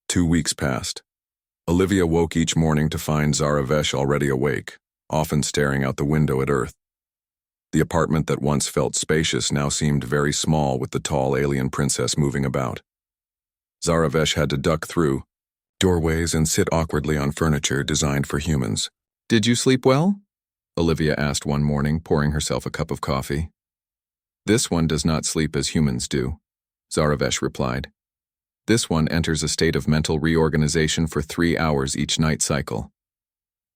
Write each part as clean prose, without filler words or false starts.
2 weeks passed. Olivia woke each morning to find Zaravesh already awake, often staring out the window at Earth. The apartment that once felt spacious now seemed very small with the tall alien princess moving about. Zaravesh had to duck through doorways and sit awkwardly on furniture designed for humans. "Did you sleep well?" Olivia asked one morning, pouring herself a cup of coffee. "This one does not sleep as humans do," Zaravesh replied. "This one enters a state of mental reorganization for 3 hours each night cycle."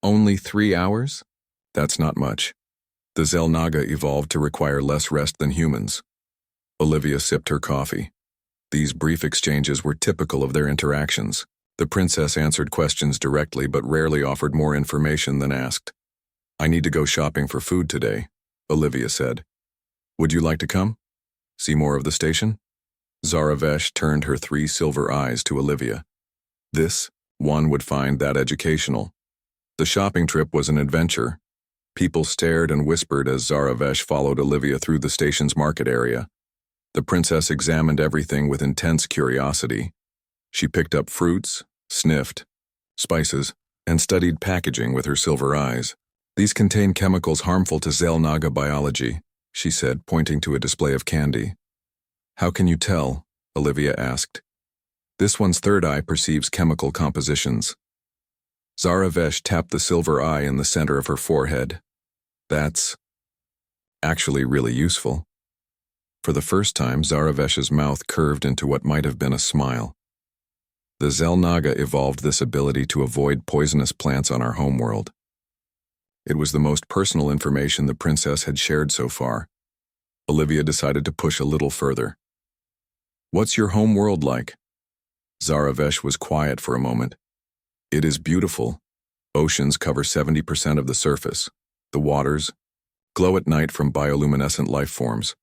"Only 3 hours? That's not much. The Zelnaga evolved to require less rest than humans." Olivia sipped her coffee. These brief exchanges were typical of their interactions. The princess answered questions directly but rarely offered more information than asked. "I need to go shopping for food today," Olivia said. "Would you like to come? See more of the station?" Zaravesh turned her 3 silver eyes to Olivia. This one would find that educational. The shopping trip was an adventure. People stared and whispered as Zaravesh followed Olivia through the station's market area. The princess examined everything with intense curiosity. She picked up fruits, sniffed spices, and studied packaging with her silver eyes. "These contain chemicals harmful to Zelnaga biology," she said, pointing to a display of candy. "How can you tell?" Olivia asked. "This one's third eye perceives chemical compositions." Zaravesh tapped the silver eye in the center of her forehead. "That's actually really useful." For the first time, Zaravesh's mouth curved into what might have been a smile. The Zelnaga evolved this ability to avoid poisonous plants on our homeworld. It was the most personal information the princess had shared so far. Olivia decided to push a little further. "What's your homeworld like?" Zaravesh was quiet for a moment. "It is beautiful. Oceans cover 70% of the surface. The waters glow at night from bioluminescent life forms.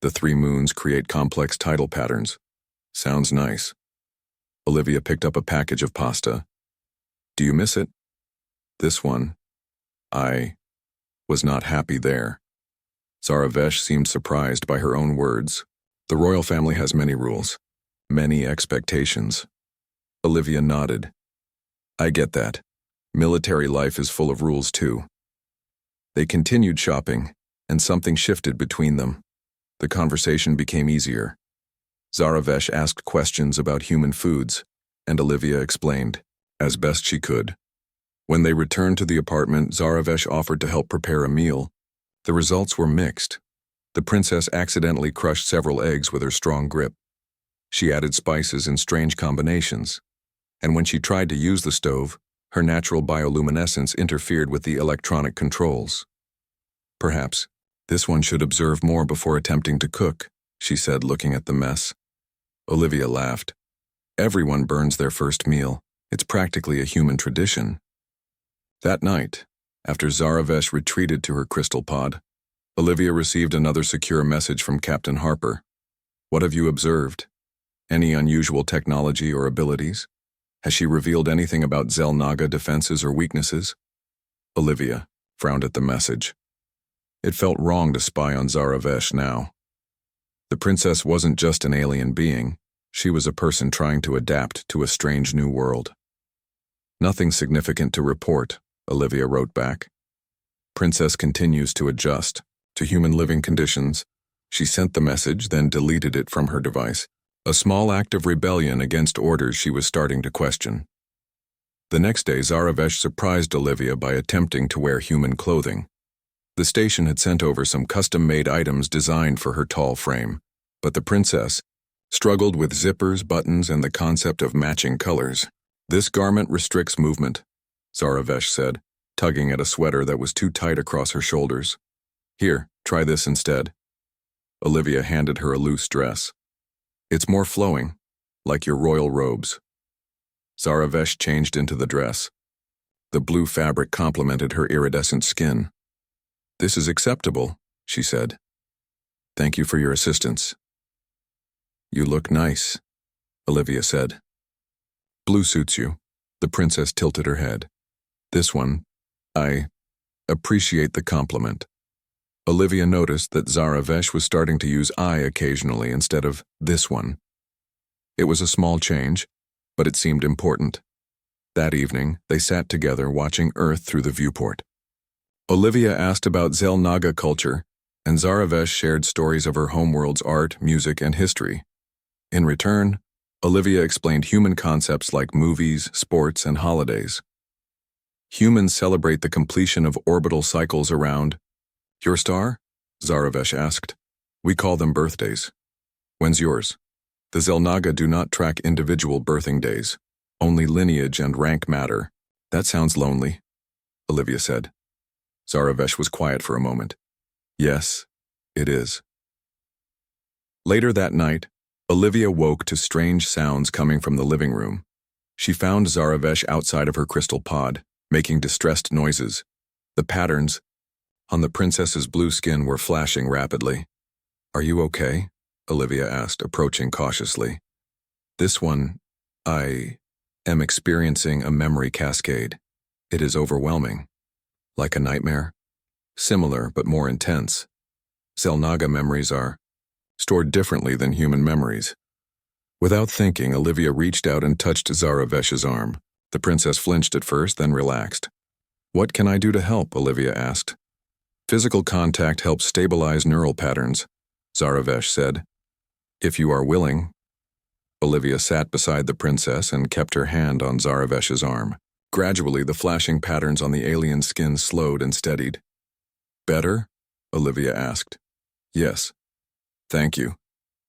The 3 moons create complex tidal patterns. Sounds nice." Olivia picked up a package of pasta. "Do you miss it?" "This one. I was not happy there." Zaravesh seemed surprised by her own words. "The royal family has many rules, many expectations." Olivia nodded. "I get that. Military life is full of rules too." They continued shopping, and something shifted between them. The conversation became easier. Zaravesh asked questions about human foods, and Olivia explained, as best she could. When they returned to the apartment, Zaravesh offered to help prepare a meal. The results were mixed. The princess accidentally crushed several eggs with her strong grip. She added spices in strange combinations, and when she tried to use the stove, her natural bioluminescence interfered with the electronic controls. "Perhaps this one should observe more before attempting to cook," she said, looking at the mess. Olivia laughed. "Everyone burns their first meal. It's practically a human tradition." That night, after Zaravesh retreated to her crystal pod, Olivia received another secure message from Captain Harper. "What have you observed? Any unusual technology or abilities? Has she revealed anything about Zelnaga defenses or weaknesses?" Olivia frowned at the message. It felt wrong to spy on Zaravesh now. The princess wasn't just an alien being. She was a person trying to adapt to a strange new world. "Nothing significant to report," Olivia wrote back. "Princess continues to adjust to human living conditions." She sent the message, then deleted it from her device, a small act of rebellion against orders she was starting to question. The next day, Zaravesh surprised Olivia by attempting to wear human clothing. The station had sent over some custom-made items designed for her tall frame, but the princess struggled with zippers, buttons, and the concept of matching colors. "This garment restricts movement," Zaravesh said, tugging at a sweater that was too tight across her shoulders. "Here, try this instead." Olivia handed her a loose dress. "It's more flowing, like your royal robes." Zaravesh changed into the dress. The blue fabric complemented her iridescent skin. "This is acceptable," she said. "Thank you for your assistance." "You look nice," Olivia said. "Blue suits you." The princess tilted her head. "This one, I appreciate the compliment." Olivia noticed that Zaravesh was starting to use "I" occasionally instead of "this one." It was a small change, but it seemed important. That evening, they sat together watching Earth through the viewport. Olivia asked about Xel'Naga culture, and Zaravesh shared stories of her homeworld's art, music, and history. In return, Olivia explained human concepts like movies, sports, and holidays. Humans celebrate the completion of orbital cycles around your star? Zaravesh asked. We call them birthdays. When's yours? The Xel'Naga do not track individual birthing days. Only lineage and rank matter. That sounds lonely, Olivia said. Zaravesh was quiet for a moment. Yes, it is. Later that night, Olivia woke to strange sounds coming from the living room. She found Zaravesh outside of her crystal pod, making distressed noises. The patterns on the princess's blue skin were flashing rapidly. Are you okay? Olivia asked, approaching cautiously. This one, I am experiencing a memory cascade. It is overwhelming. Like a nightmare? Similar, but more intense. Xel'Naga memories are stored differently than human memories. Without thinking, Olivia reached out and touched Zaravesh's arm. The princess flinched at first, then relaxed. What can I do to help? Olivia asked. Physical contact helps stabilize neural patterns, Zaravesh said. If you are willing. Olivia sat beside the princess and kept her hand on Zaravesh's arm. Gradually, the flashing patterns on the alien skin slowed and steadied. Better? Olivia asked. Yes. Thank you.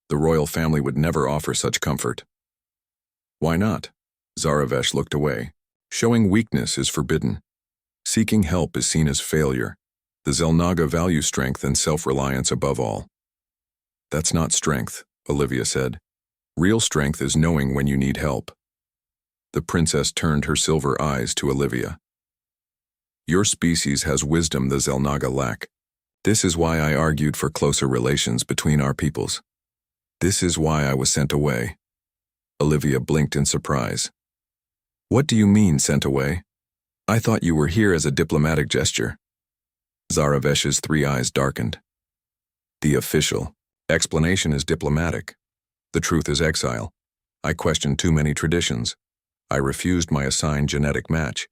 The royal family would never offer such comfort. Why not? Zaravesh looked away. Showing weakness is forbidden. Seeking help is seen as failure. The Xel'Naga value strength and self-reliance above all. That's not strength, Olivia said. Real strength is knowing when you need help. The princess turned her silver eyes to Olivia. Your species has wisdom the Xel'Naga lack. This is why I argued for closer relations between our peoples. This is why I was sent away. Olivia blinked in surprise. What do you mean, sent away? I thought you were here as a diplomatic gesture. Zaravesh's three eyes darkened. The official explanation is diplomatic. The truth is exile. I questioned too many traditions. I refused my assigned genetic match.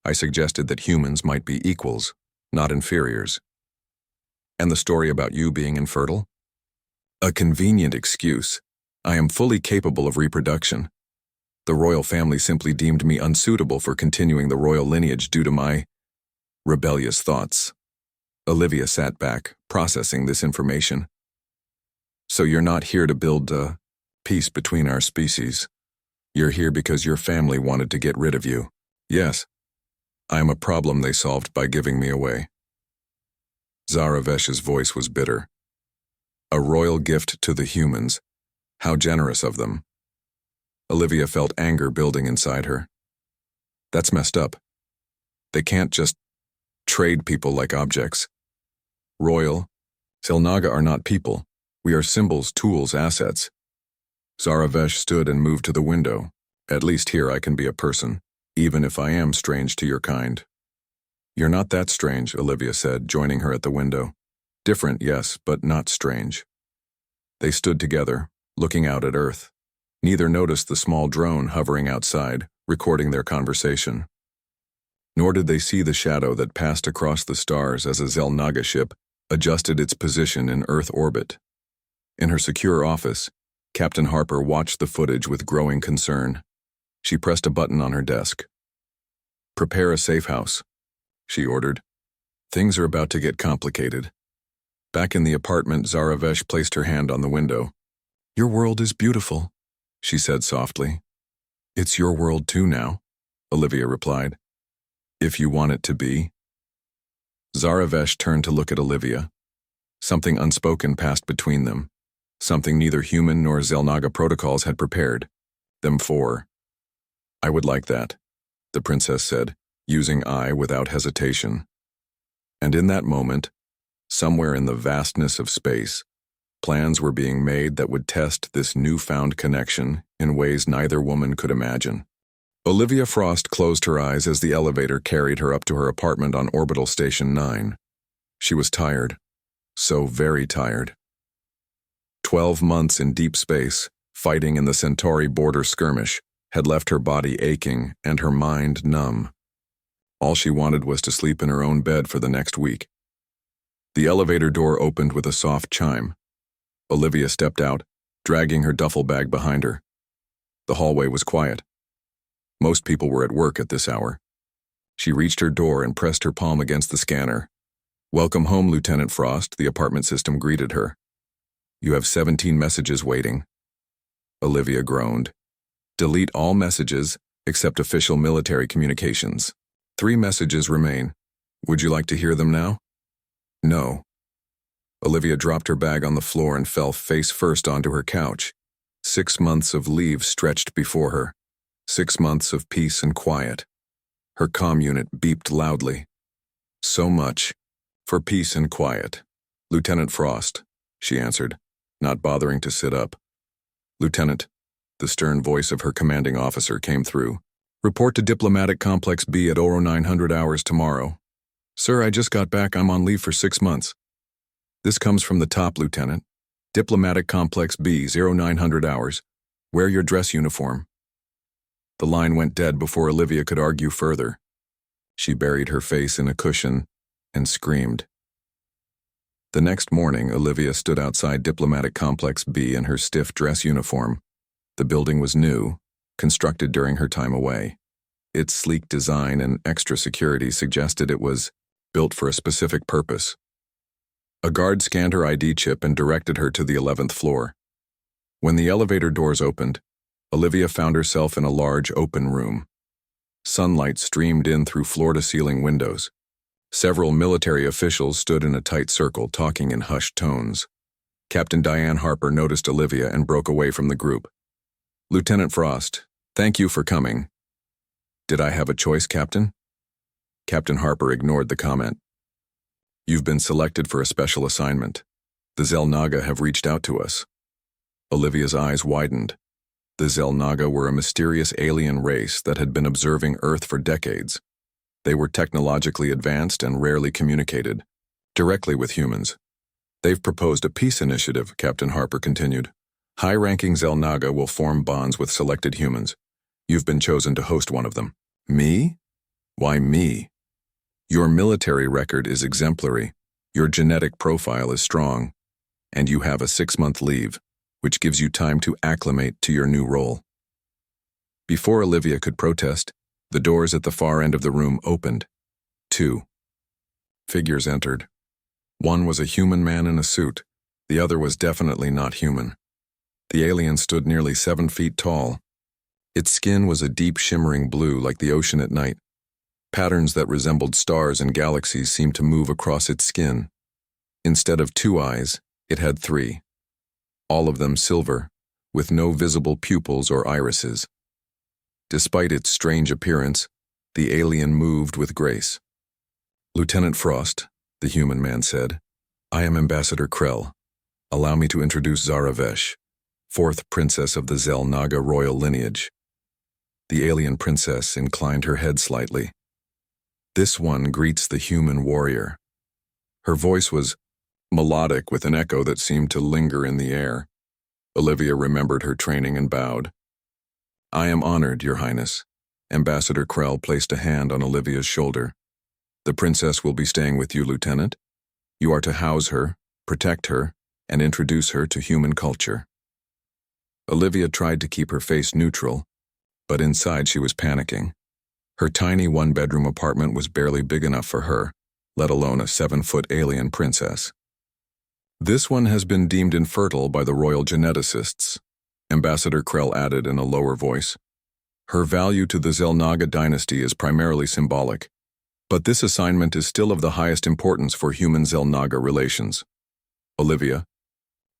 I suggested that humans might be equals, not inferiors. And the story about you being infertile? A convenient excuse. I am fully capable of reproduction. The royal family simply deemed me unsuitable for continuing the royal lineage due to my rebellious thoughts. Olivia sat back, processing this information. So you're not here to build peace between our species. You're here because your family wanted to get rid of you. Yes. I am a problem they solved by giving me away. Zaravesh's voice was bitter. A royal gift to the humans. How generous of them. Olivia felt anger building inside her. That's messed up. They can't just trade people like objects. Royal, Xel'Naga are not people. We are symbols, tools, assets. Zaravesh stood and moved to the window. At least here I can be a person, even if I am strange to your kind. You're not that strange, Olivia said, joining her at the window. Different, yes, but not strange. They stood together, looking out at Earth. Neither noticed the small drone hovering outside, recording their conversation. Nor did they see the shadow that passed across the stars as a Xel'Naga ship adjusted its position in Earth orbit. In her secure office, Captain Harper watched the footage with growing concern. She pressed a button on her desk. Prepare a safe house, she ordered. Things are about to get complicated. Back in the apartment, Zaravesh placed her hand on the window. Your world is beautiful, she said softly. It's your world too now, Olivia replied. If you want it to be. Zaravesh turned to look at Olivia. Something unspoken passed between them. Something neither human nor Xel'Naga protocols had prepared them for. I would like that, the princess said, using I without hesitation. And in that moment, somewhere in the vastness of space, plans were being made that would test this newfound connection in ways neither woman could imagine. Olivia Frost closed her eyes as the elevator carried her up to her apartment on Orbital Station 9. She was tired, so very tired. 12 months in deep space, fighting in the Centauri border skirmish, had left her body aching and her mind numb. All she wanted was to sleep in her own bed for the next week. The elevator door opened with a soft chime. Olivia stepped out, dragging her duffel bag behind her. The hallway was quiet. Most people were at work at this hour. She reached her door and pressed her palm against the scanner. "Welcome home, Lieutenant Frost," the apartment system greeted her. "You have 17 messages waiting." Olivia groaned. "Delete all messages except official military communications. 3 messages remain. Would you like to hear them now?" "No." Olivia dropped her bag on the floor and fell face first onto her couch. 6 months of leave stretched before her. 6 months of peace and quiet. Her comm unit beeped loudly. "So much for peace and quiet." "Lieutenant Frost," she answered, not bothering to sit up. "Lieutenant," the stern voice of her commanding officer came through. "Report to Diplomatic Complex B at 0900 hours tomorrow." "Sir, I just got back. I'm on leave for 6 months." "This comes from the top, Lieutenant. Diplomatic Complex B, 0900 hours. Wear your dress uniform." The line went dead before Olivia could argue further. She buried her face in a cushion and screamed. The next morning, Olivia stood outside Diplomatic Complex B in her stiff dress uniform. The building was new, constructed during her time away. Its sleek design and extra security suggested it was built for a specific purpose. A guard scanned her ID chip and directed her to the 11th floor. When the elevator doors opened, Olivia found herself in a large open room. Sunlight streamed in through floor-to-ceiling windows. Several military officials stood in a tight circle, talking in hushed tones. Captain Diane Harper noticed Olivia and broke away from the group. "Lieutenant Frost, thank you for coming." "Did I have a choice, Captain?" Captain Harper ignored the comment. "You've been selected for a special assignment. The Xel'Naga have reached out to us." Olivia's eyes widened. The Xel'Naga were a mysterious alien race that had been observing Earth for decades. They were technologically advanced and rarely communicated directly with humans. "They've proposed a peace initiative," Captain Harper continued. "High-ranking Xel'Naga will form bonds with selected humans. You've been chosen to host one of them." "Me? Why me?" "Your military record is exemplary, your genetic profile is strong, and you have a 6-month leave, which gives you time to acclimate to your new role." Before Olivia could protest, the doors at the far end of the room opened. 2 figures entered. One was a human man in a suit. The other was definitely not human. The alien stood nearly 7 feet tall. Its skin was a deep shimmering blue like the ocean at night. Patterns that resembled stars and galaxies seemed to move across its skin. Instead of 2 eyes, it had 3. All of them silver, with no visible pupils or irises. Despite its strange appearance, the alien moved with grace. "Lieutenant Frost," the human man said, "I am Ambassador Krell. Allow me to introduce Zara Vesh, 4th princess of the Xel'Naga royal lineage." The alien princess inclined her head slightly. "This one greets the human warrior." Her voice was melodic with an echo that seemed to linger in the air. Olivia remembered her training and bowed. "I am honored, Your Highness." Ambassador Krell placed a hand on Olivia's shoulder. "The princess will be staying with you, Lieutenant. You are to house her, protect her, and introduce her to human culture." Olivia tried to keep her face neutral, but inside she was panicking. Her tiny 1-bedroom apartment was barely big enough for her, let alone a 7-foot alien princess. "This one has been deemed infertile by the royal geneticists," Ambassador Krell added in a lower voice. "Her value to the Xel'Naga dynasty is primarily symbolic, but this assignment is still of the highest importance for human-Xel'Naga relations." Olivia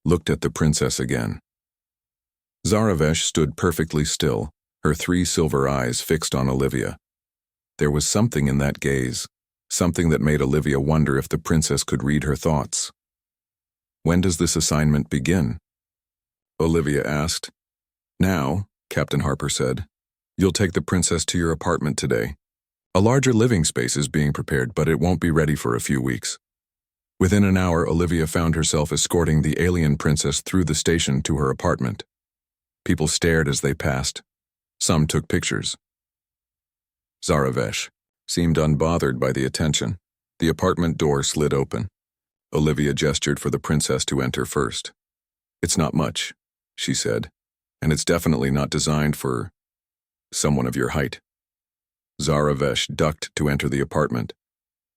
looked at the princess again. Zara Vesh stood perfectly still, her 3 silver eyes fixed on Olivia. There was something in that gaze, something that made Olivia wonder if the princess could read her thoughts. "When does this assignment begin?" Olivia asked. "Now," Captain Harper said. "You'll take the princess to your apartment today. A larger living space is being prepared, but it won't be ready for a few weeks." Within an hour, Olivia found herself escorting the alien princess through the station to her apartment. People stared as they passed. Some took pictures. Zaravesh seemed unbothered by the attention. The apartment door slid open. Olivia gestured for the princess to enter first. "It's not much," she said, "and it's definitely not designed for someone of your height." Zaravesh ducked to enter the apartment.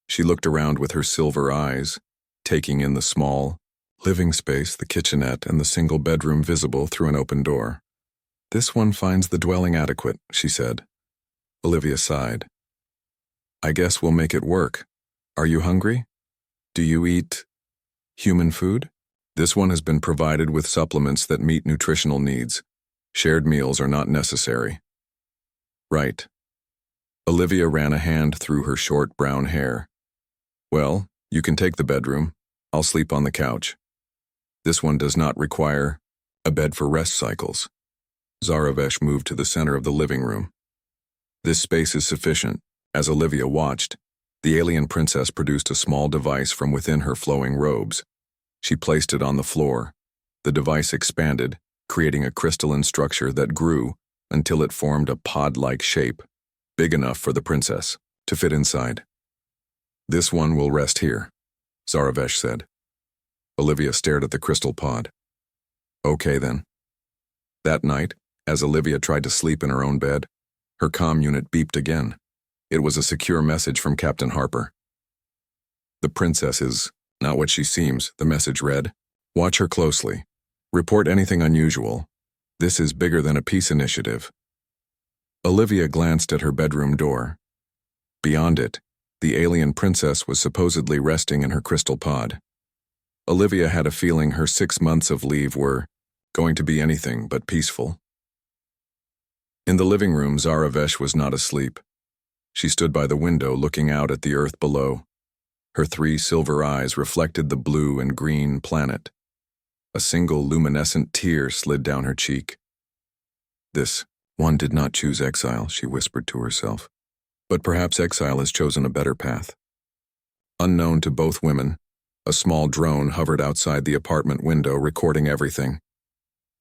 She looked around with her silver eyes, taking in the small living space, the kitchenette, and the single bedroom visible through an open door. "This one finds the dwelling adequate," she said. Olivia sighed. "I guess we'll make it work. Are you hungry? Do you eat human food? This one has been provided with supplements that meet nutritional needs. Shared meals are not necessary." "Right." Olivia ran a hand through her short brown hair. "Well, you can take the bedroom. I'll sleep on the couch. This one does not require a bed for rest cycles." Zaravesh moved to the center of the living room. "This space is sufficient." As Olivia watched, the alien princess produced a small device from within her flowing robes. She placed it on the floor. The device expanded, creating a crystalline structure that grew until it formed a pod-like shape, big enough for the princess to fit inside. "This one will rest here," Zaravesh said. Olivia stared at the crystal pod. "Okay then." That night, as Olivia tried to sleep in her own bed, her comm unit beeped again. It was a secure message from Captain Harper. "The princess is not what she seems," the message read. "Watch her closely. Report anything unusual. This is bigger than a peace initiative." Olivia glanced at her bedroom door. Beyond it, the alien princess was supposedly resting in her crystal pod. Olivia had a feeling her 6 months of leave were going to be anything but peaceful. In the living room, Zaravesh was not asleep. She stood by the window looking out at the earth below. Her 3 silver eyes reflected the blue and green planet. A single luminescent tear slid down her cheek. "This one did not choose exile," she whispered to herself. "But perhaps exile has chosen a better path." Unknown to both women, a small drone hovered outside the apartment window, recording everything.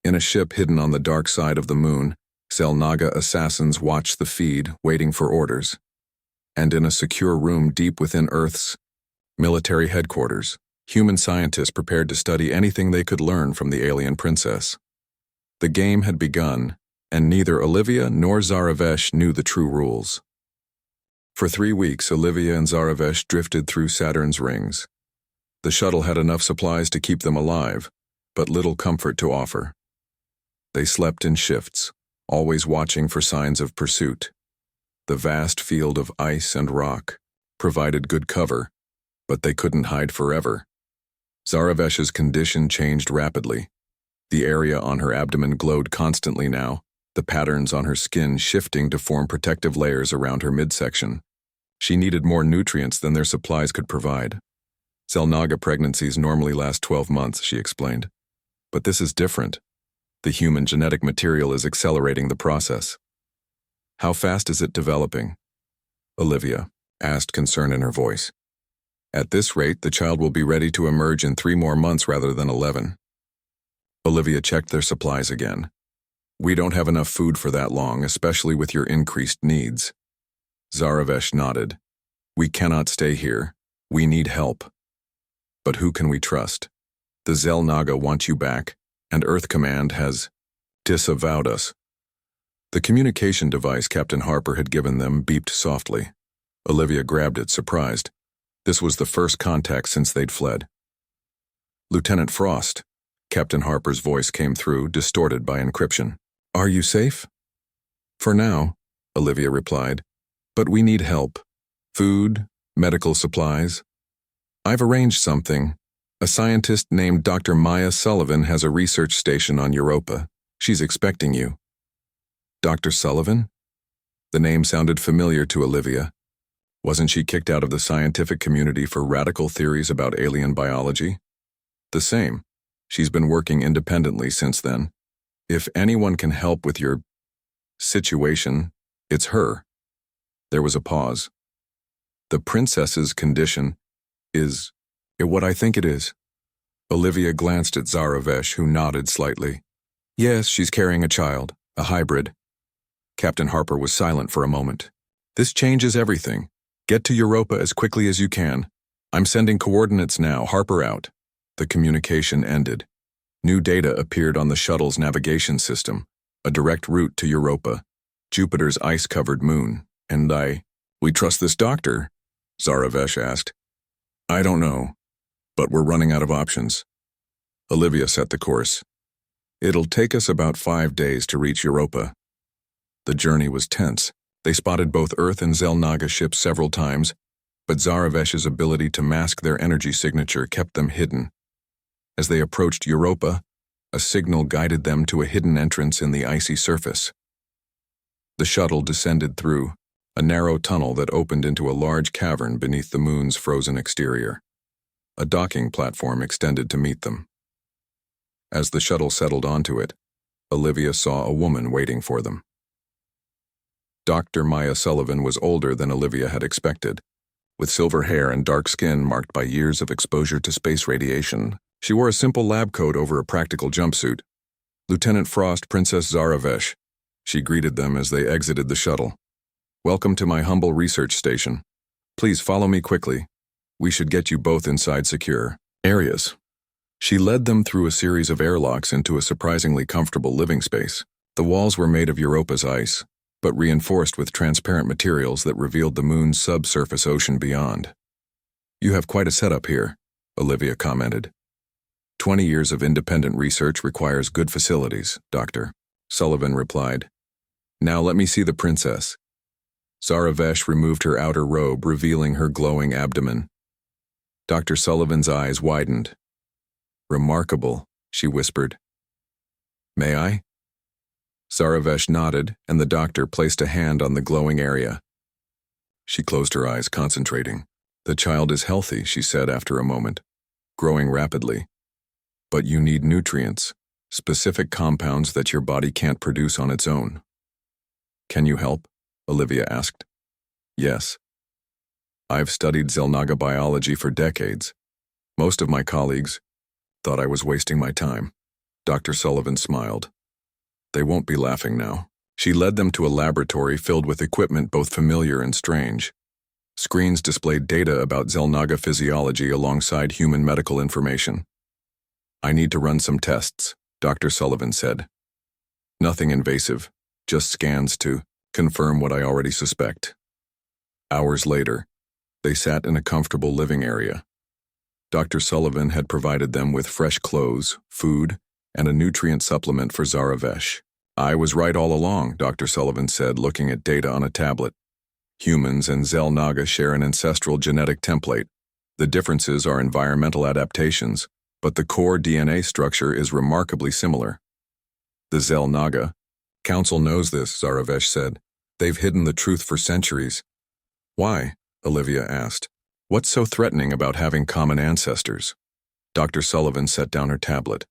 In a ship hidden on the dark side of the moon, Selnaga assassins watched the feed, waiting for orders. And in a secure room deep within Earth's military headquarters, human scientists prepared to study anything they could learn from the alien princess. The game had begun, and neither Olivia nor Zaravesh knew the true rules. For 3 weeks, Olivia and Zaravesh drifted through Saturn's rings. The shuttle had enough supplies to keep them alive, but little comfort to offer. They slept in shifts, always watching for signs of pursuit. The vast field of ice and rock provided good cover, but they couldn't hide forever. Zaravesh's condition changed rapidly. The area on her abdomen glowed constantly now, the patterns on her skin shifting to form protective layers around her midsection. She needed more nutrients than their supplies could provide. Selnaga pregnancies normally last 12 months, she explained. But this is different. The human genetic material is accelerating the process. "How fast is it developing?" Olivia asked, concern in her voice. "At this rate, the child will be ready to emerge in 3 more months rather than 11. Olivia checked their supplies again. "We don't have enough food for that long, especially with your increased needs." Zaravesh nodded. "We cannot stay here. We need help. But who can we trust? The Zelnaga want you back, and Earth Command has disavowed us." The communication device Captain Harper had given them beeped softly. Olivia grabbed it, surprised. This was the first contact since they'd fled. "Lieutenant Frost," Captain Harper's voice came through, distorted by encryption. "Are you safe?" "For now," Olivia replied. "But we need help. Food, medical supplies. I've arranged something. A scientist named Dr. Maya Sullivan has a research station on Europa. She's expecting you." "Dr. Sullivan?" The name sounded familiar to Olivia. Wasn't she kicked out of the scientific community for radical theories about alien biology? The same. She's been working independently since then. If anyone can help with your situation, it's her. There was a pause. "The princess's condition is what I think it is." Olivia glanced at Zaravesh, who nodded slightly. "Yes, she's carrying a child, a hybrid. Captain Harper was silent for a moment. This changes everything. Get to Europa as quickly as you can. I'm sending coordinates now. Harper out. The communication ended. New data appeared on the shuttle's navigation system. A direct route to Europa, Jupiter's ice-covered moon. We trust this doctor? Zaravesh asked. I don't know, but we're running out of options. Olivia set the course. It'll take us about 5 days to reach Europa. The journey was tense. They spotted both Earth and Xel'Naga ships several times, but Zaravesh's ability to mask their energy signature kept them hidden. As they approached Europa, a signal guided them to a hidden entrance in the icy surface. The shuttle descended through a narrow tunnel that opened into a large cavern beneath the moon's frozen exterior. A docking platform extended to meet them. As the shuttle settled onto it, Olivia saw a woman waiting for them. Dr. Maya Sullivan was older than Olivia had expected. With silver hair and dark skin marked by years of exposure to space radiation, she wore a simple lab coat over a practical jumpsuit. Lieutenant Frost, Princess Zaravesh. She greeted them as they exited the shuttle. Welcome to my humble research station. Please follow me quickly. We should get you both inside secure areas. She led them through a series of airlocks into a surprisingly comfortable living space. The walls were made of Europa's ice, but reinforced with transparent materials that revealed the moon's subsurface ocean beyond. You have quite a setup here, Olivia commented. 20 years of independent research requires good facilities, Doctor, Sullivan replied. Now let me see the princess. Zaravesh removed her outer robe, revealing her glowing abdomen. Dr. Sullivan's eyes widened. Remarkable, she whispered. May I? Zaravesh nodded, and the doctor placed a hand on the glowing area. She closed her eyes, concentrating. The child is healthy, she said after a moment, growing rapidly. But you need nutrients, specific compounds that your body can't produce on its own. Can you help? Olivia asked. Yes. I've studied Xel'Naga biology for decades. Most of my colleagues thought I was wasting my time. Dr. Sullivan smiled. They won't be laughing now. She led them to a laboratory filled with equipment both familiar and strange. Screens displayed data about Xel'Naga physiology alongside human medical information. I need to run some tests, Dr. Sullivan said. Nothing invasive, just scans to confirm what I already suspect. Hours later, they sat in a comfortable living area. Dr. Sullivan had provided them with fresh clothes, food, and a nutrient supplement for Zaravesh. I was right all along, Dr. Sullivan said, looking at data on a tablet. Humans and Xel'Naga share an ancestral genetic template. The differences are environmental adaptations, but the core DNA structure is remarkably similar. The Xel'Naga, Council knows this, Zaravesh said. They've hidden the truth for centuries. Why? Olivia asked. What's so threatening about having common ancestors? Dr. Sullivan set down her tablet.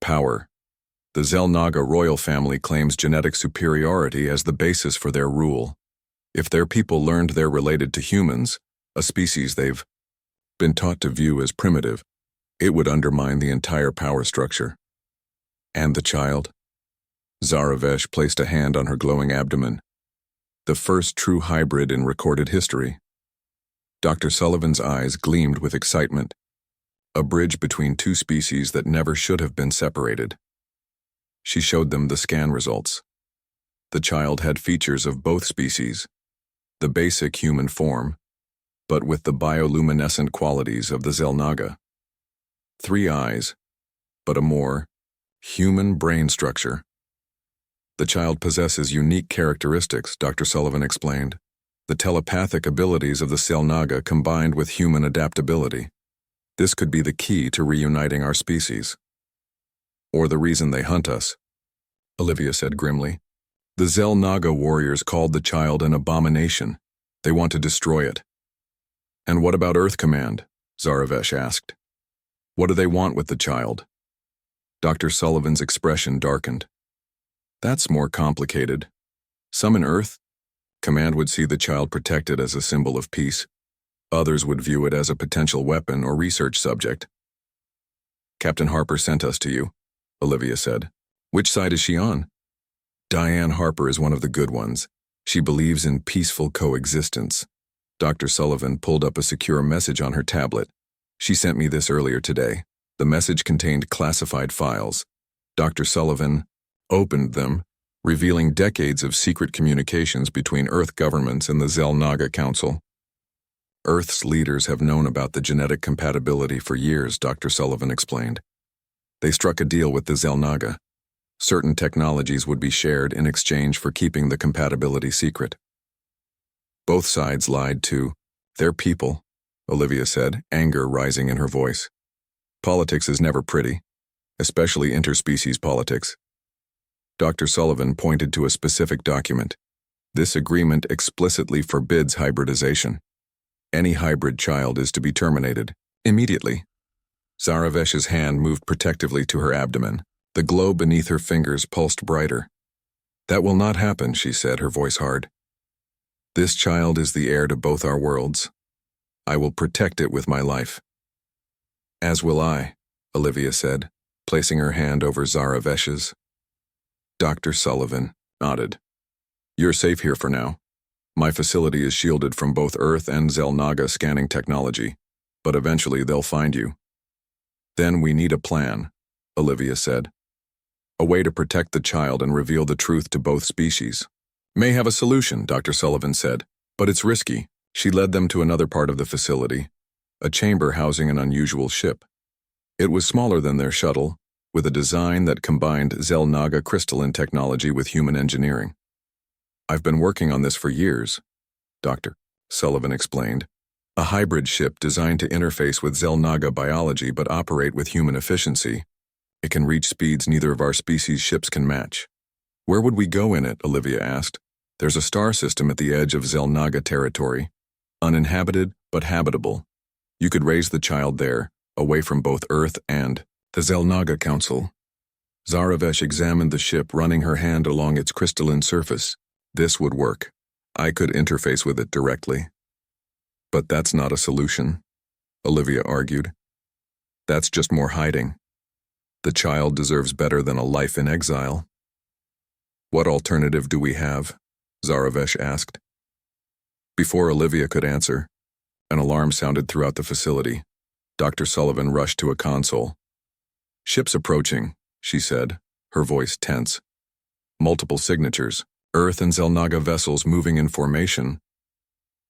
Power. The Xel'Naga royal family claims genetic superiority as the basis for their rule. If their people learned they're related to humans, a species they've been taught to view as primitive, it would undermine the entire power structure. And the child? Zaravesh placed a hand on her glowing abdomen. The first true hybrid in recorded history. Dr. Sullivan's eyes gleamed with excitement. A bridge between two species that never should have been separated. She showed them the scan results. The child had features of both species, the basic human form, but with the bioluminescent qualities of the Xel'Naga. 3 eyes, but a more human brain structure. The child possesses unique characteristics, Dr. Sullivan explained. The telepathic abilities of the Xel'Naga combined with human adaptability. This could be the key to reuniting our species. Or the reason they hunt us, Olivia said grimly. The Xel'Naga warriors called the child an abomination. They want to destroy it. And what about Earth Command? Zaravesh asked. What do they want with the child? Dr. Sullivan's expression darkened. That's more complicated. Some in Earth Command would see the child protected as a symbol of peace. Others would view it as a potential weapon or research subject. Captain Harper sent us to you, Olivia said. Which side is she on? Diane Harper is one of the good ones. She believes in peaceful coexistence. Dr. Sullivan pulled up a secure message on her tablet. She sent me this earlier today. The message contained classified files. Dr. Sullivan opened them, revealing decades of secret communications between Earth governments and the Xel'Naga Council. Earth's leaders have known about the genetic compatibility for years, Dr. Sullivan explained. They struck a deal with the Xel'Naga. Certain technologies would be shared in exchange for keeping the compatibility secret. Both sides lied to their people, Olivia said, anger rising in her voice. Politics is never pretty, especially interspecies politics. Dr. Sullivan pointed to a specific document. This agreement explicitly forbids hybridization. Any hybrid child is to be terminated immediately. Zaravesh's hand moved protectively to her abdomen. The glow beneath her fingers pulsed brighter. That will not happen, she said, her voice hard. This child is the heir to both our worlds. I will protect it with my life. As will I, Olivia said, placing her hand over Zaravesh's. Dr. Sullivan nodded. You're safe here for now. My facility is shielded from both Earth and Xel'Naga scanning technology, but eventually they'll find you. Then we need a plan, Olivia said. A way to protect the child and reveal the truth to both species. May have a solution, Dr. Sullivan said, but it's risky. She led them to another part of the facility, a chamber housing an unusual ship. It was smaller than their shuttle, with a design that combined Xel'Naga crystalline technology with human engineering. I've been working on this for years, Dr. Sullivan explained. A hybrid ship designed to interface with Xel'Naga biology but operate with human efficiency. It can reach speeds neither of our species' ships can match. Where would we go in it? Olivia asked. There's a star system at the edge of Xel'Naga territory. Uninhabited, but habitable. You could raise the child there, away from both Earth and the Xel'Naga Council. Zaravesh examined the ship, running her hand along its crystalline surface. This would work. I could interface with it directly. But that's not a solution, Olivia argued. That's just more hiding. The child deserves better than a life in exile. What alternative do we have? Zaravesh asked. Before Olivia could answer, an alarm sounded throughout the facility. Dr. Sullivan rushed to a console. Ships approaching, she said, her voice tense. Multiple signatures, Earth and Xel'Naga vessels moving in formation.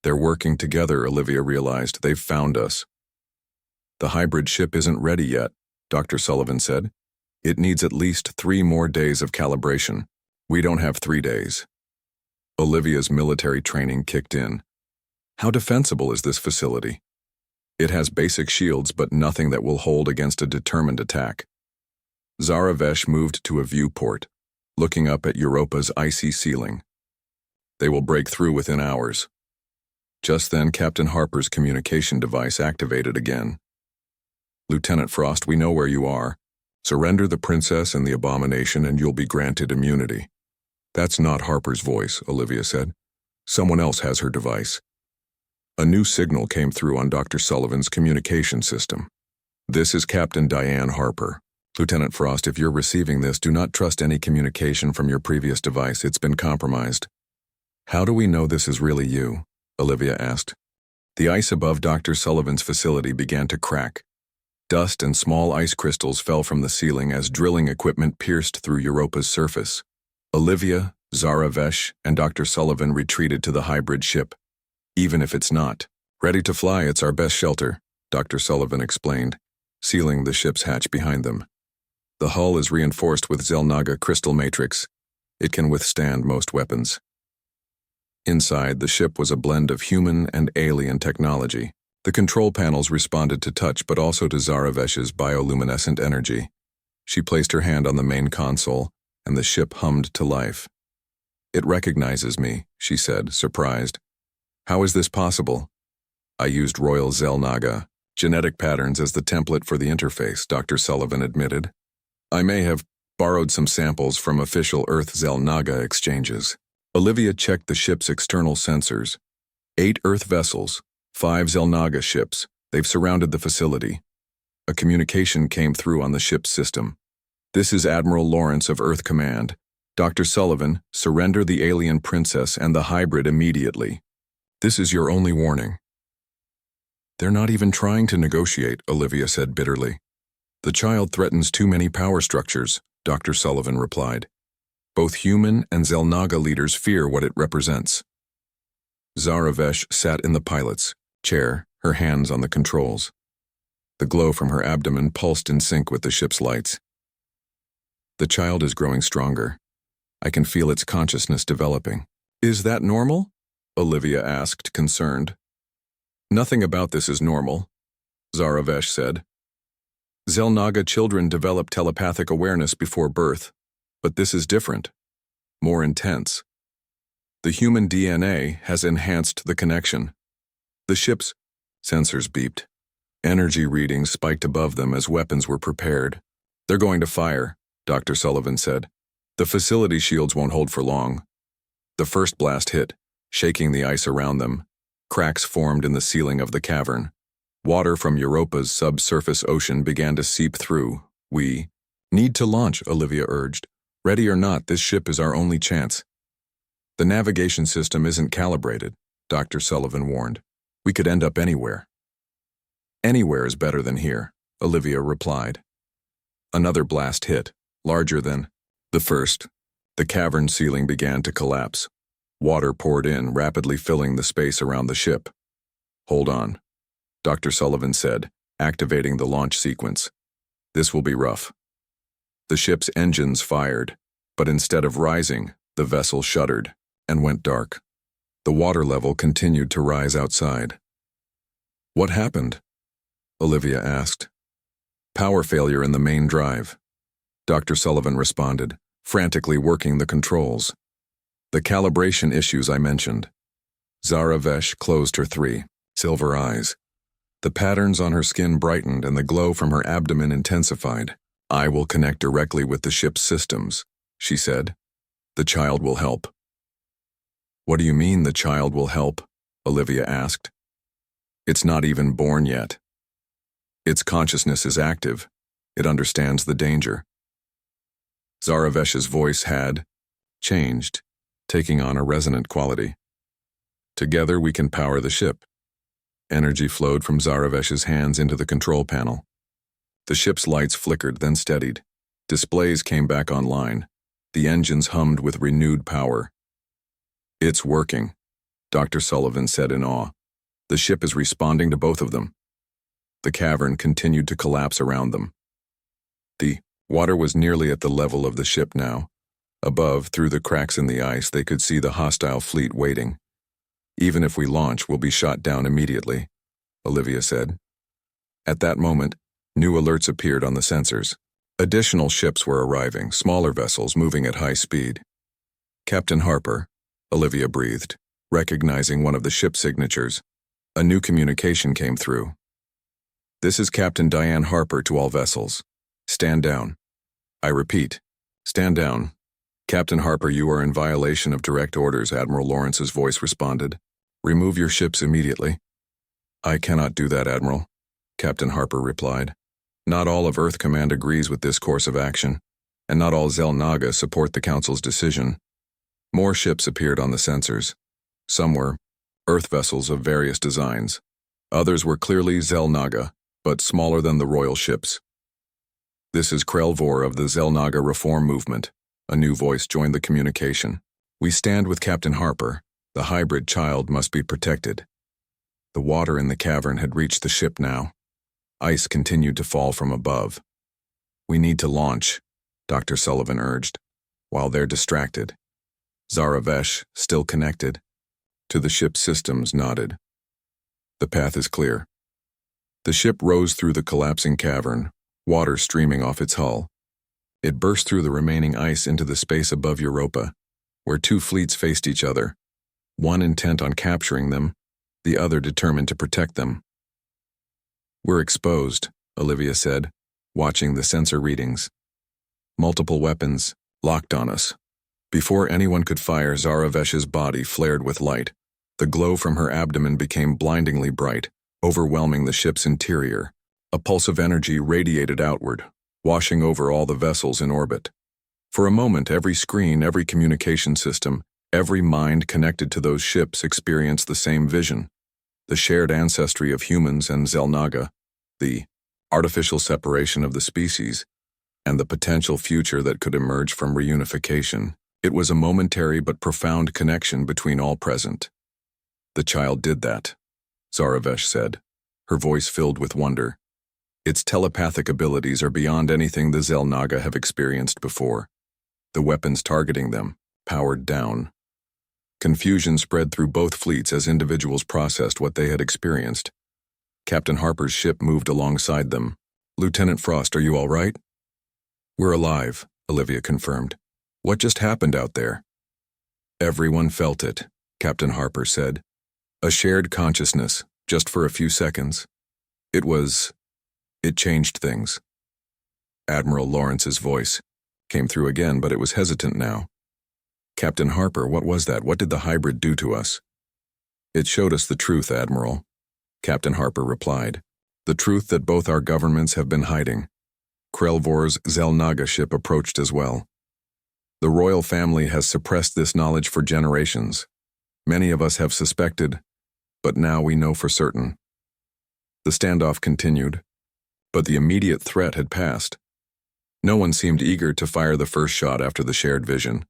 They're working together, Olivia realized. They've found us. The hybrid ship isn't ready yet, Dr. Sullivan said. It needs at least 3 more days of calibration. We don't have 3 days. Olivia's military training kicked in. How defensible is this facility? It has basic shields, but nothing that will hold against a determined attack. Zaravesh moved to a viewport, looking up at Europa's icy ceiling. They will break through within hours. Just then, Captain Harper's communication device activated again. Lieutenant Frost, we know where you are. Surrender the princess and the abomination and you'll be granted immunity. That's not Harper's voice, Olivia said. Someone else has her device. A new signal came through on Dr. Sullivan's communication system. This is Captain Diane Harper. Lieutenant Frost, if you're receiving this, do not trust any communication from your previous device. It's been compromised. How do we know this is really you? Olivia asked. The ice above Dr. Sullivan's facility began to crack. Dust and small ice crystals fell from the ceiling as drilling equipment pierced through Europa's surface. Olivia, Zaravesh, and Dr. Sullivan retreated to the hybrid ship. Even if it's not ready to fly, it's our best shelter, Dr. Sullivan explained, sealing the ship's hatch behind them. The hull is reinforced with Xel'Naga crystal matrix. It can withstand most weapons. Inside, the ship was a blend of human and alien technology. The control panels responded to touch but also to Zaravesh's bioluminescent energy. She placed her hand on the main console, and the ship hummed to life. It recognizes me, she said, surprised. How is this possible? I used Royal Xel'Naga genetic patterns as the template for the interface, Dr. Sullivan admitted. I may have borrowed some samples from official Earth Xel'Naga exchanges. Olivia checked the ship's external sensors. 8 Earth vessels, 5 Xel'Naga ships. They've surrounded the facility. A communication came through on the ship's system. This is Admiral Lawrence of Earth Command. Dr. Sullivan, surrender the alien princess and the hybrid immediately. This is your only warning. They're not even trying to negotiate, Olivia said bitterly. The child threatens too many power structures, Dr. Sullivan replied. Both human and Xel'Naga leaders fear what it represents. Zaravesh sat in the pilot's chair, her hands on the controls. The glow from her abdomen pulsed in sync with the ship's lights. The child is growing stronger. I can feel its consciousness developing. Is that normal? Olivia asked, concerned. Nothing about this is normal, Zaravesh said. Xel'Naga children develop telepathic awareness before birth, but this is different, more intense. The human DNA has enhanced the connection. The ship's sensors beeped. Energy readings spiked above them as weapons were prepared. They're going to fire, Dr. Sullivan said. The facility shields won't hold for long. The first blast hit, shaking the ice around them. Cracks formed in the ceiling of the cavern. Water from Europa's subsurface ocean began to seep through. We need to launch, Olivia urged. Ready or not, this ship is our only chance. The navigation system isn't calibrated, Dr. Sullivan warned. We could end up anywhere. Anywhere is better than here, Olivia replied. Another blast hit, larger than the first. The cavern ceiling began to collapse. Water poured in, rapidly filling the space around the ship. Hold on, Dr. Sullivan said, activating the launch sequence. This will be rough. The ship's engines fired, but instead of rising, the vessel shuddered and went dark. The water level continued to rise outside. What happened? Olivia asked. Power failure in the main drive. Dr. Sullivan responded, frantically working the controls. The calibration issues I mentioned. Zaravesh closed her silver eyes. The patterns on her skin brightened and the glow from her abdomen intensified. I will connect directly with the ship's systems, she said. The child will help. What do you mean the child will help? Olivia asked. It's not even born yet. Its consciousness is active. It understands the danger. Zaravesh's voice had changed, taking on a resonant quality. Together we can power the ship. Energy flowed from Zaravesh's hands into the control panel. The ship's lights flickered, then steadied. Displays came back online. The engines hummed with renewed power. It's working, Dr. Sullivan said in awe. The ship is responding to both of them. The cavern continued to collapse around them. The water was nearly at the level of the ship now. Above, through the cracks in the ice, they could see the hostile fleet waiting. Even if we launch, we'll be shot down immediately, Olivia said. At that moment, new alerts appeared on the sensors. Additional ships were arriving, smaller vessels moving at high speed. Captain Harper, Olivia breathed, recognizing one of the ship signatures. A new communication came through. This is Captain Diane Harper to all vessels. Stand down. I repeat, stand down. Captain Harper, you are in violation of direct orders, Admiral Lawrence's voice responded. Remove your ships immediately. I cannot do that, Admiral, Captain Harper replied. Not all of Earth Command agrees with this course of action, and not all Xel'Naga support the Council's decision. More ships appeared on the sensors. Some were Earth vessels of various designs. Others were clearly Xel'Naga, but smaller than the royal ships. This is Krelvor of the Xel'Naga Reform Movement. A new voice joined the communication. We stand with Captain Harper. The hybrid child must be protected. The water in the cavern had reached the ship now. Ice continued to fall from above. We need to launch, Dr. Sullivan urged, while they're distracted. Zaravesh, still connected to the ship's systems, nodded. The path is clear. The ship rose through the collapsing cavern, water streaming off its hull. It burst through the remaining ice into the space above Europa, where two fleets faced each other, one intent on capturing them, the other determined to protect them. We're exposed, Olivia said, watching the sensor readings. Multiple weapons locked on us. Before anyone could fire, Zaravesh's body flared with light. The glow from her abdomen became blindingly bright, overwhelming the ship's interior. A pulse of energy radiated outward, washing over all the vessels in orbit. For a moment, every screen, every communication system, every mind connected to those ships experienced the same vision: the shared ancestry of humans and Xel'Naga, the artificial separation of the species, and the potential future that could emerge from reunification. It was a momentary but profound connection between all present. "The child did that," Zaravesh said, her voice filled with wonder. "Its telepathic abilities are beyond anything the Xel'Naga have experienced before. The weapons targeting them, powered down." Confusion spread through both fleets as individuals processed what they had experienced. Captain Harper's ship moved alongside them. "Lieutenant Frost, are you all right?" "We're alive," Olivia confirmed. "What just happened out there?" "Everyone felt it," Captain Harper said. "A shared consciousness, just for a few seconds. It changed things." Admiral Lawrence's voice came through again, but it was hesitant now. "Captain Harper, what was that? What did the hybrid do to us?" "It showed us the truth, Admiral," Captain Harper replied. "The truth that both our governments have been hiding." Krelvor's Xel'Naga ship approached as well. "The royal family has suppressed this knowledge for generations. Many of us have suspected, but now we know for certain." The standoff continued, but the immediate threat had passed. No one seemed eager to fire the first shot after the shared vision.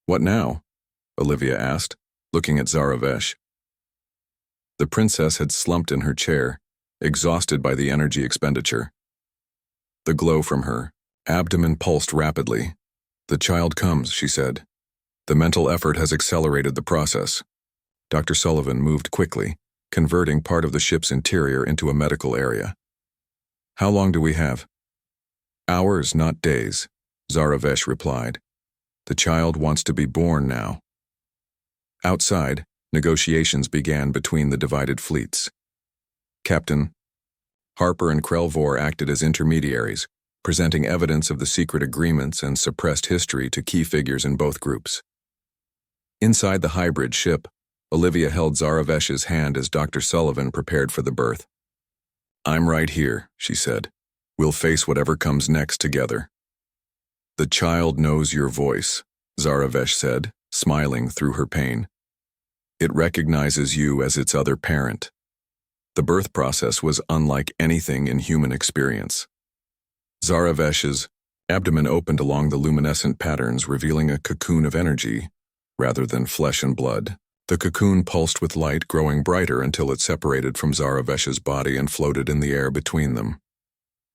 "What now?" Olivia asked, looking at Zaravesh. The princess had slumped in her chair, exhausted by the energy expenditure. The glow from her abdomen pulsed rapidly. "The child comes," she said. "The mental effort has accelerated the process." Dr. Sullivan moved quickly, converting part of the ship's interior into a medical area. "How long do we have?" "Hours, not days," Zaravesh replied. "The child wants to be born now." Outside, negotiations began between the divided fleets. Captain Harper and Krelvor acted as intermediaries, presenting evidence of the secret agreements and suppressed history to key figures in both groups. Inside the hybrid ship, Olivia held Zaravesh's hand as Dr. Sullivan prepared for the birth. "I'm right here," she said. "We'll face whatever comes next together." "The child knows your voice," Zaravesh said, smiling through her pain. "It recognizes you as its other parent." The birth process was unlike anything in human experience. Zaravesh's abdomen opened along the luminescent patterns, revealing a cocoon of energy, rather than flesh and blood. The cocoon pulsed with light, growing brighter until it separated from Zaravesh's body and floated in the air between them.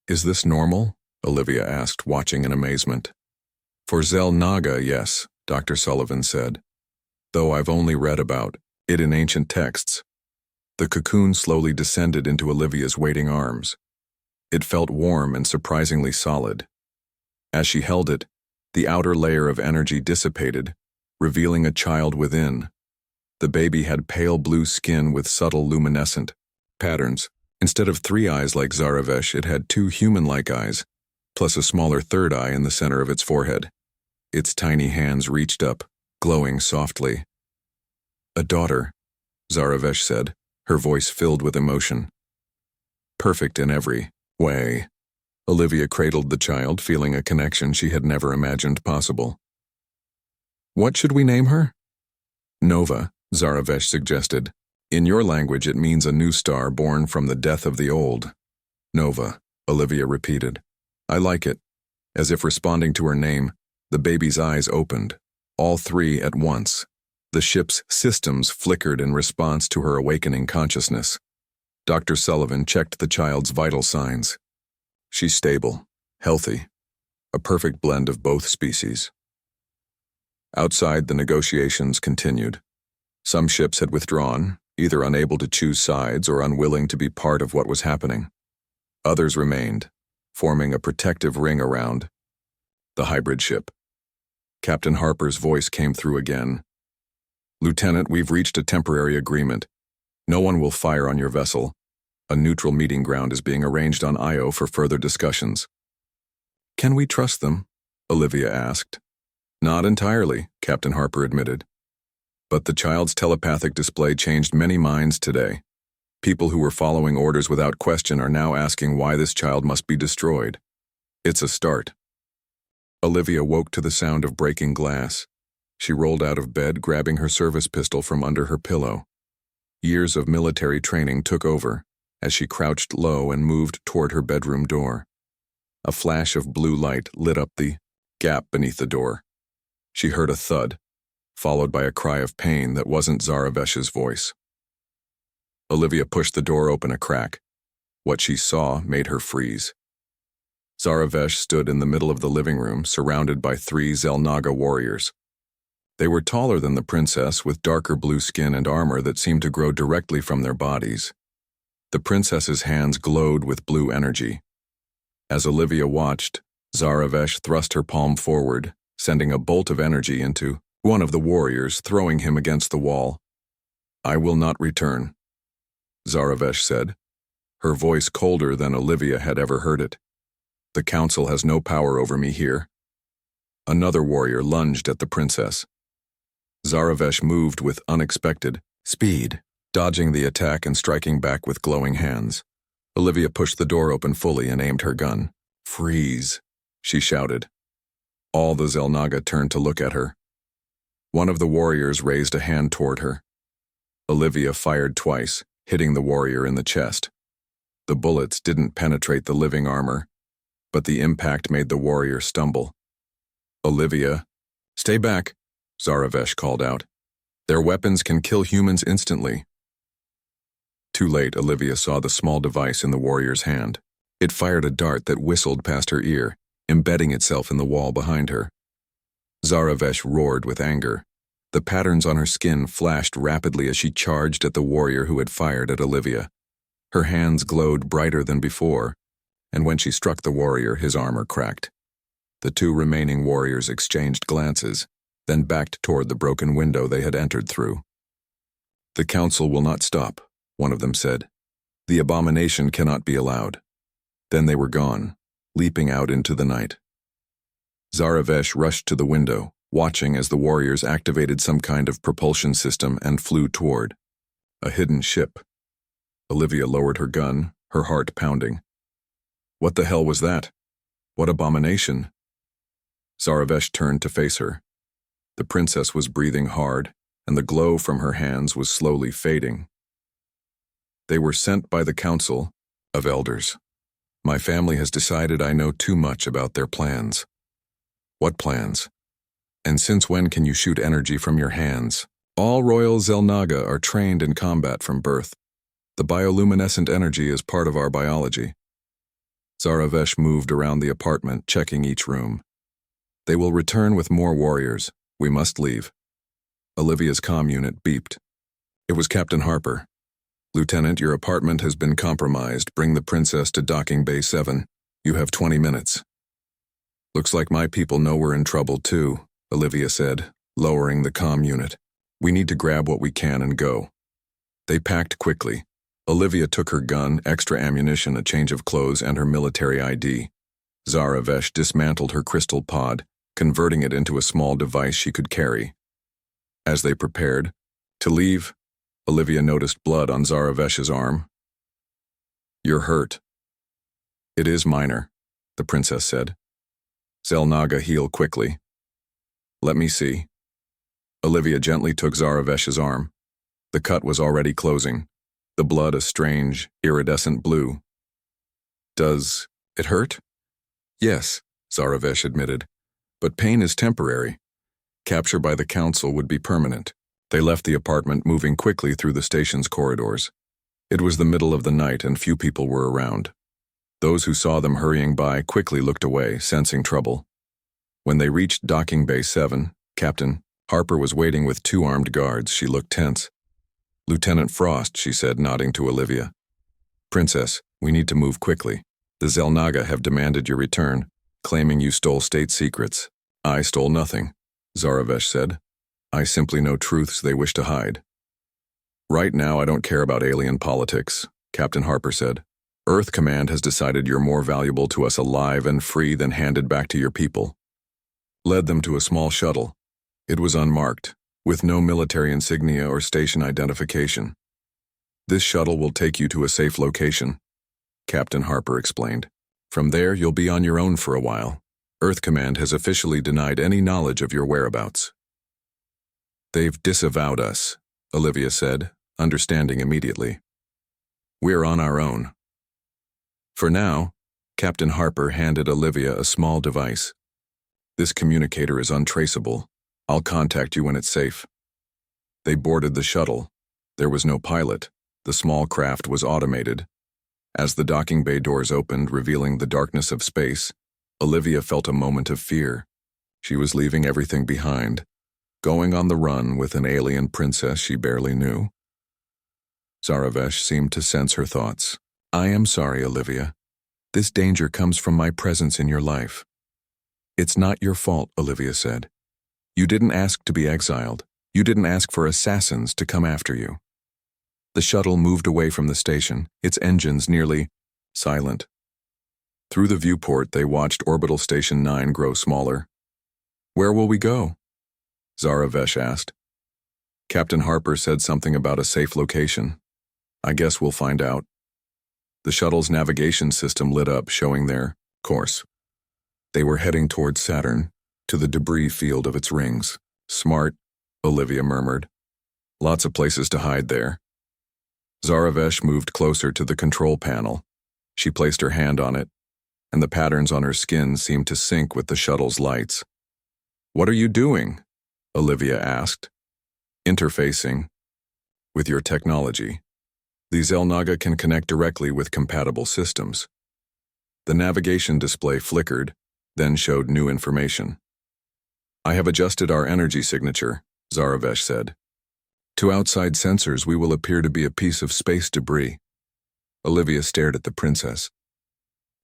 "Is this normal?" Olivia asked, watching in amazement. "For Xel'Naga, yes," Dr. Sullivan said, "though I've only read about it in ancient texts." The cocoon slowly descended into Olivia's waiting arms. It felt warm and surprisingly solid. As she held it, the outer layer of energy dissipated, revealing a child within. The baby had pale blue skin with subtle luminescent patterns. Instead of 3 eyes like Zaravesh, it had 2 human-like eyes, plus a smaller third eye in the center of its forehead. Its tiny hands reached up, glowing softly. "A daughter," Zaravesh said, her voice filled with emotion. "Perfect in every way." Olivia cradled the child, feeling a connection she had never imagined possible. "What should we name her?" "Nova," Zaravesh suggested. "In your language it means a new star born from the death of the old." "Nova," Olivia repeated. "I like it." As if responding to her name, the baby's eyes opened, all 3 at once. The ship's systems flickered in response to her awakening consciousness. Dr. Sullivan checked the child's vital signs. "She's stable, healthy, a perfect blend of both species." Outside, the negotiations continued. Some ships had withdrawn, either unable to choose sides or unwilling to be part of what was happening. Others remained, forming a protective ring around the hybrid ship. Captain Harper's voice came through again. "Lieutenant, we've reached a temporary agreement. No one will fire on your vessel. A neutral meeting ground is being arranged on Io for further discussions." "Can we trust them?" Olivia asked. "Not entirely," Captain Harper admitted. "But the child's telepathic display changed many minds today. People who were following orders without question are now asking why this child must be destroyed. It's a start." Olivia woke to the sound of breaking glass. She rolled out of bed, grabbing her service pistol from under her pillow. Years of military training took over as she crouched low and moved toward her bedroom door. A flash of blue light lit up the gap beneath the door. She heard a thud, followed by a cry of pain that wasn't Zaravesh's voice. Olivia pushed the door open a crack. What she saw made her freeze. Zaravesh stood in the middle of the living room, surrounded by 3 Xel'Naga warriors. They were taller than the princess, with darker blue skin and armor that seemed to grow directly from their bodies. The princess's hands glowed with blue energy. As Olivia watched, Zaravesh thrust her palm forward, sending a bolt of energy into one of the warriors, throwing him against the wall. "I will not return," Zaravesh said, her voice colder than Olivia had ever heard it. "The council has no power over me here." Another warrior lunged at the princess. Zaravesh moved with unexpected speed, dodging the attack and striking back with glowing hands. Olivia pushed the door open fully and aimed her gun. "Freeze," she shouted. All the Xel'Naga turned to look at her. One of the warriors raised a hand toward her. Olivia fired twice, hitting the warrior in the chest. The bullets didn't penetrate the living armor, but the impact made the warrior stumble. "Olivia, stay back," Zaravesh called out. "Their weapons can kill humans instantly." Too late, Olivia saw the small device in the warrior's hand. It fired a dart that whistled past her ear, embedding itself in the wall behind her. Zaravesh roared with anger. The patterns on her skin flashed rapidly as she charged at the warrior who had fired at Olivia. Her hands glowed brighter than before, and when she struck the warrior, his armor cracked. The 2 remaining warriors exchanged glances, then backed toward the broken window they had entered through. "The council will not stop," one of them said. "The abomination cannot be allowed." Then they were gone, leaping out into the night. Zaravesh rushed to the window, watching as the warriors activated some kind of propulsion system and flew toward a hidden ship. Olivia lowered her gun, her heart pounding. What the hell was that? What abomination? Zaravesh turned to face her. The princess was breathing hard, and the glow from her hands was slowly fading. "They were sent by the Council of Elders. My family has decided I know too much about their plans." "What plans? And since when can you shoot energy from your hands?" "All Royal Xel'Naga are trained in combat from birth. The bioluminescent energy is part of our biology." Zaravesh moved around the apartment, checking each room. "They will return with more warriors. We must leave." Olivia's comm unit beeped. It was Captain Harper. "Lieutenant, your apartment has been compromised. Bring the princess to docking bay 7. You have 20 minutes. "Looks like my people know we're in trouble too," Olivia said, lowering the comm unit. "We need to grab what we can and go." They packed quickly. Olivia took her gun, extra ammunition, a change of clothes, and her military ID. Zaravesh dismantled her crystal pod, converting it into a small device she could carry. As they prepared to leave, Olivia noticed blood on Zaravesh's arm. "You're hurt." "It is minor," the princess said. "Xel'Naga heal quickly." "Let me see." Olivia gently took Zaravesh's arm. The cut was already closing, the blood a strange, iridescent blue. "Does it hurt?" "Yes," Zaravesh admitted, "but pain is temporary. Capture by the council would be permanent." They left the apartment, moving quickly through the station's corridors. It was the middle of the night and few people were around. Those who saw them hurrying by quickly looked away, sensing trouble. When they reached docking bay 7, Captain Harper was waiting with 2 armed guards. She looked tense. "Lieutenant Frost," she said, nodding to Olivia. "Princess, we need to move quickly. The Xel'Naga have demanded your return, claiming you stole state secrets." "I stole nothing," Zaravesh said. "I simply know truths they wish to hide." "Right now I don't care about alien politics," Captain Harper said. "Earth Command has decided you're more valuable to us alive and free than handed back to your people." Led them to a small shuttle. It was unmarked, with no military insignia or station identification. "This shuttle will take you to a safe location," Captain Harper explained. "From there, you'll be on your own for a while. Earth Command has officially denied any knowledge of your whereabouts. They've disavowed us, Olivia said, understanding immediately. We're on our own. For now, Captain Harper handed Olivia a small device. This communicator is untraceable. I'll contact you when it's safe. They boarded the shuttle. There was no pilot. The small craft was automated. As the docking bay doors opened, revealing the darkness of space, Olivia felt a moment of fear. She was leaving everything behind, going on the run with an alien princess she barely knew. Zaravesh seemed to sense her thoughts. I am sorry, Olivia. This danger comes from my presence in your life. It's not your fault, Olivia said. You didn't ask to be exiled. You didn't ask for assassins to come after you. The shuttle moved away from the station, its engines nearly silent. Through the viewport, they watched Orbital Station 9 grow smaller. Where will we go? Zaravesh asked. Captain Harper said something about a safe location. I guess we'll find out. The shuttle's navigation system lit up, showing their course. They were heading towards Saturn, to the debris field of its rings. Smart, Olivia murmured. Lots of places to hide there. Zaravesh moved closer to the control panel. She placed her hand on it, and the patterns on her skin seemed to sync with the shuttle's lights. What are you doing? Olivia asked. Interfacing with your technology. The Xel'Naga can connect directly with compatible systems. The navigation display flickered, then showed new information. I have adjusted our energy signature, Zaravesh said. To outside sensors, we will appear to be a piece of space debris. Olivia stared at the princess.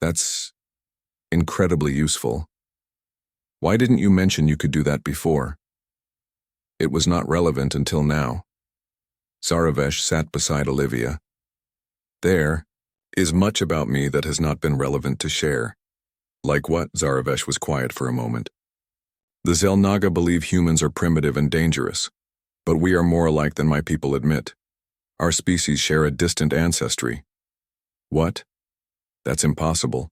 That's incredibly useful. Why didn't you mention you could do that before? It was not relevant until now. Zaravesh sat beside Olivia. There is much about me that has not been relevant to share. Like what? Zaravesh was quiet for a moment. The Xel'Naga believe humans are primitive and dangerous, but we are more alike than my people admit. Our species share a distant ancestry. What? That's impossible.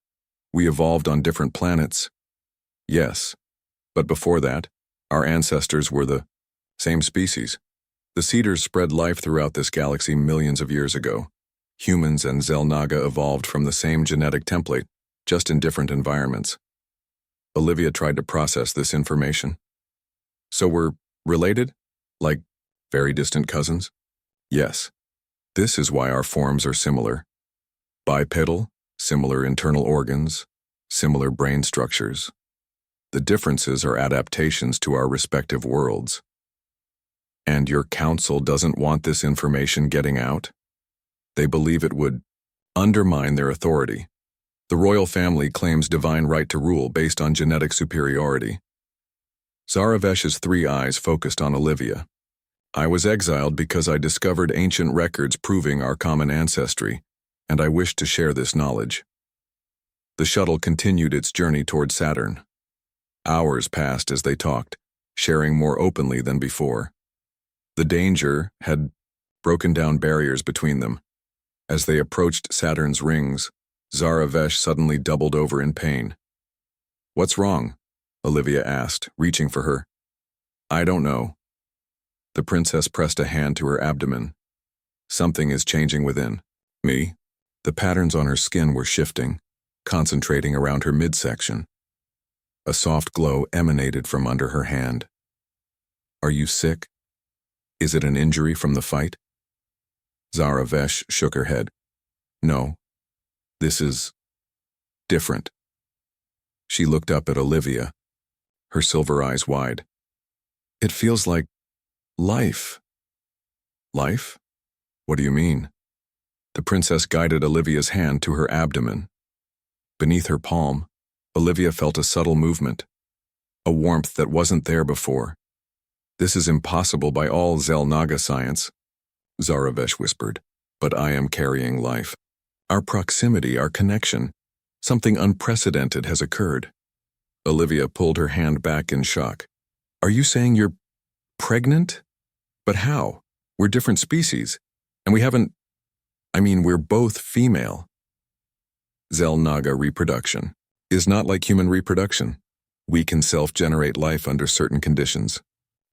We evolved on different planets. Yes, but before that, our ancestors were the same species. The Cedars spread life throughout this galaxy millions of years ago. Humans and Xel'Naga evolved from the same genetic template, just in different environments. Olivia tried to process this information. So we're related? Like very distant cousins? Yes. This is why our forms are similar. Bipedal, similar internal organs, similar brain structures. The differences are adaptations to our respective worlds. And your council doesn't want this information getting out? They believe it would undermine their authority. The royal family claims divine right to rule based on genetic superiority. Zaravesh's three eyes focused on Olivia. I was exiled because I discovered ancient records proving our common ancestry, and I wished to share this knowledge. The shuttle continued its journey toward Saturn. Hours passed as they talked, sharing more openly than before. The danger had broken down barriers between them. As they approached Saturn's rings, Zaravesh suddenly doubled over in pain. What's wrong? Olivia asked, reaching for her. I don't know. The princess pressed a hand to her abdomen. Something is changing within me. The patterns on her skin were shifting, concentrating around her midsection. A soft glow emanated from under her hand. Are you sick? Is it an injury from the fight? Zaravesh shook her head. No. This is different. She looked up at Olivia, her silver eyes wide. It feels like life. Life? What do you mean? The princess guided Olivia's hand to her abdomen. Beneath her palm, Olivia felt a subtle movement, a warmth that wasn't there before. This is impossible by all Xel'Naga science, Zaravesh whispered, but I am carrying life. Our proximity, our connection, something unprecedented has occurred. Olivia pulled her hand back in shock. Are you saying you're pregnant? But how? We're different species, and we're both female. Xel'Naga reproduction is not like human reproduction. We can self-generate life under certain conditions,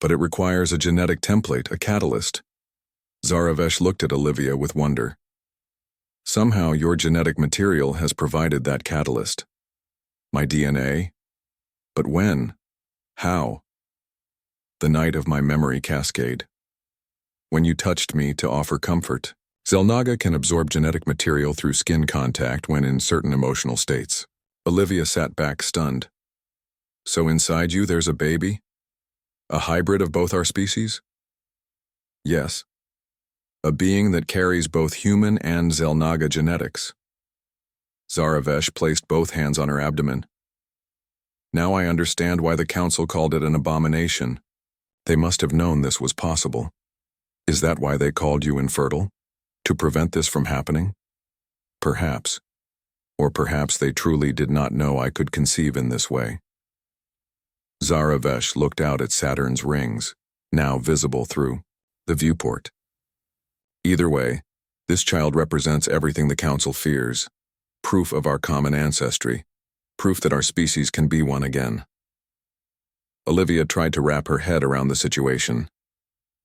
but it requires a genetic template, a catalyst. Zaravesh looked at Olivia with wonder. Somehow your genetic material has provided that catalyst. My DNA? But when? How? The night of my memory cascade. When you touched me to offer comfort. Xel'Naga can absorb genetic material through skin contact when in certain emotional states. Olivia sat back stunned. So inside you there's a baby? A hybrid of both our species? Yes. A being that carries both human and Xel'Naga genetics. Zaravesh placed both hands on her abdomen. Now I understand why the council called it an abomination. They must have known this was possible. Is that why they called you infertile? To prevent this from happening? Perhaps. Or perhaps they truly did not know I could conceive in this way. Zaravesh looked out at Saturn's rings, now visible through the viewport. Either way, this child represents everything the council fears. Proof of our common ancestry. Proof that our species can be one again. Olivia tried to wrap her head around the situation.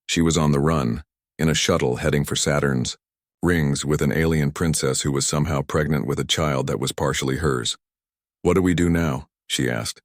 She was on the run, in a shuttle heading for Saturn's rings with an alien princess who was somehow pregnant with a child that was partially hers. What do we do now? She asked.